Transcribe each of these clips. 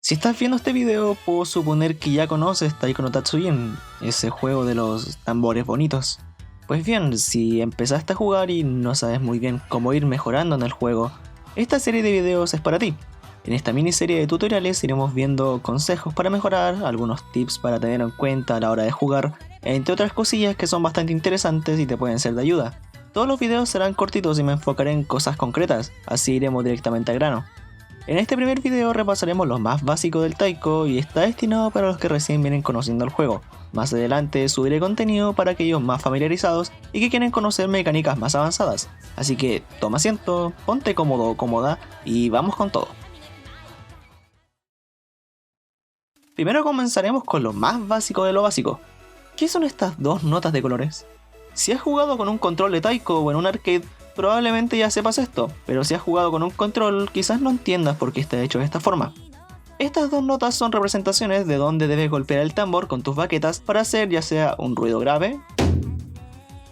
Si estás viendo este video, puedo suponer que ya conoces Taiko no Tatsujin, ese juego de los tambores bonitos. Pues bien, si empezaste a jugar y no sabes muy bien cómo ir mejorando en el juego, esta serie de videos es para ti. En esta miniserie de tutoriales iremos viendo consejos para mejorar, algunos tips para tener en cuenta a la hora de jugar, entre otras cosillas que son bastante interesantes y te pueden ser de ayuda. Todos los videos serán cortitos y me enfocaré en cosas concretas, así iremos directamente al grano. En este primer video repasaremos lo más básico del Taiko y está destinado para los que recién vienen conociendo el juego. Más adelante subiré contenido para aquellos más familiarizados y que quieren conocer mecánicas más avanzadas. Así que toma asiento, ponte cómodo o cómoda y vamos con todo. Primero comenzaremos con lo más básico de lo básico. ¿Qué son estas dos notas de colores? Si has jugado con un control de Taiko o en un arcade, probablemente ya sepas esto, pero si has jugado con un control, quizás no entiendas por qué está hecho de esta forma. Estas dos notas son representaciones de dónde debes golpear el tambor con tus baquetas para hacer ya sea un ruido grave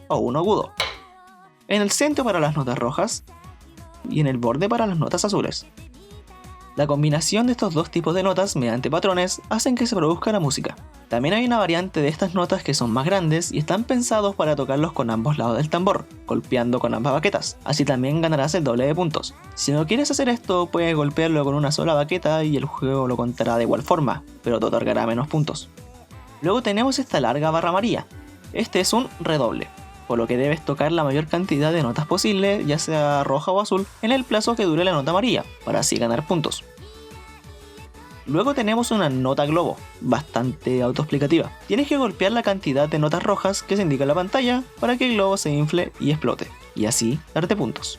o uno agudo. En el centro para las notas rojas y en el borde para las notas azules. La combinación de estos dos tipos de notas mediante patrones hacen que se produzca la música. También hay una variante de estas notas que son más grandes y están pensados para tocarlos con ambos lados del tambor, golpeando con ambas baquetas, así también ganarás el doble de puntos. Si no quieres hacer esto, puedes golpearlo con una sola baqueta y el juego lo contará de igual forma, pero te otorgará menos puntos. Luego tenemos esta larga barra amarilla. Este es un redoble, por lo que debes tocar la mayor cantidad de notas posible, ya sea roja o azul, en el plazo que dure la nota amarilla, para así ganar puntos. Luego tenemos una nota globo, bastante autoexplicativa. Tienes que golpear la cantidad de notas rojas que se indica en la pantalla para que el globo se infle y explote, y así darte puntos.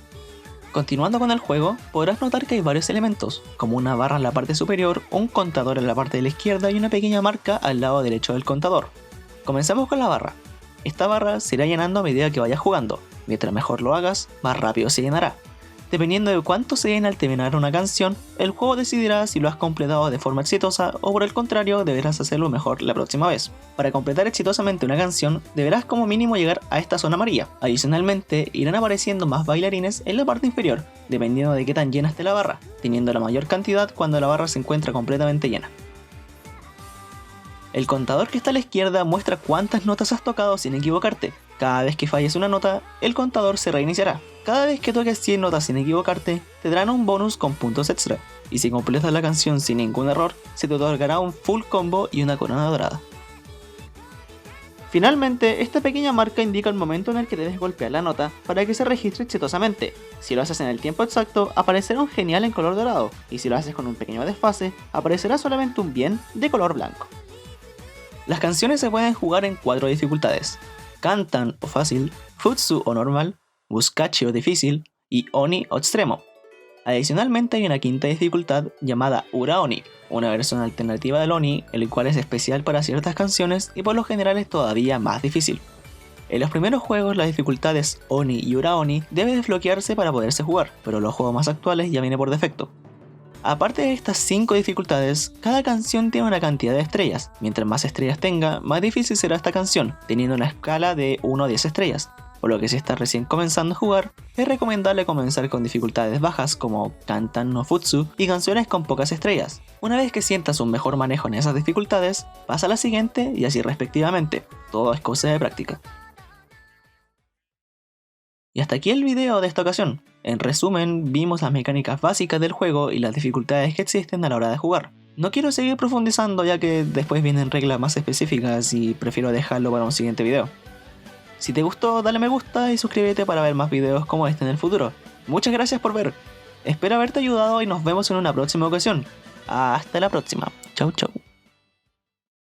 Continuando con el juego, podrás notar que hay varios elementos, como una barra en la parte superior, un contador en la parte de la izquierda y una pequeña marca al lado derecho del contador. Comencemos con la barra. Esta barra se irá llenando a medida que vayas jugando. Mientras mejor lo hagas, más rápido se llenará. Dependiendo de cuánto se llena al terminar una canción, el juego decidirá si lo has completado de forma exitosa o por el contrario deberás hacerlo mejor la próxima vez. Para completar exitosamente una canción, deberás como mínimo llegar a esta zona amarilla. Adicionalmente, irán apareciendo más bailarines en la parte inferior, dependiendo de qué tan llena esté la barra, teniendo la mayor cantidad cuando la barra se encuentra completamente llena. El contador que está a la izquierda muestra cuántas notas has tocado sin equivocarte. Cada vez que falles una nota, el contador se reiniciará. Cada vez que toques 100 notas sin equivocarte, te darán un bonus con puntos extra. Y si completas la canción sin ningún error, se te otorgará un full combo y una corona dorada. Finalmente, esta pequeña marca indica el momento en el que debes golpear la nota para que se registre exitosamente. Si lo haces en el tiempo exacto, aparecerá un genial en color dorado, y si lo haces con un pequeño desfase, aparecerá solamente un bien de color blanco. Las canciones se pueden jugar en 4 dificultades: Kantan o fácil, Futsu o normal, Buskachi o difícil y Oni o extremo. Adicionalmente hay una quinta dificultad llamada Ura Oni, una versión alternativa del Oni, el cual es especial para ciertas canciones y por lo general es todavía más difícil. En los primeros juegos las dificultades Oni y Ura Oni deben desbloquearse para poderse jugar, pero los juegos más actuales ya viene por defecto. Aparte de estas 5 dificultades, cada canción tiene una cantidad de estrellas. Mientras más estrellas tenga, más difícil será esta canción, teniendo una escala de 1 a 10 estrellas. Por lo que si estás recién comenzando a jugar, es recomendable comenzar con dificultades bajas como Kantan no Futsu y canciones con pocas estrellas. Una vez que sientas un mejor manejo en esas dificultades, pasa a la siguiente y así respectivamente. Todo es cosa de práctica. Y hasta aquí el video de esta ocasión. En resumen, vimos las mecánicas básicas del juego y las dificultades que existen a la hora de jugar. No quiero seguir profundizando ya que después vienen reglas más específicas y prefiero dejarlo para un siguiente video. Si te gustó, dale me gusta y suscríbete para ver más videos como este en el futuro. Muchas gracias por ver. Espero haberte ayudado y nos vemos en una próxima ocasión. Hasta la próxima. Chau chau.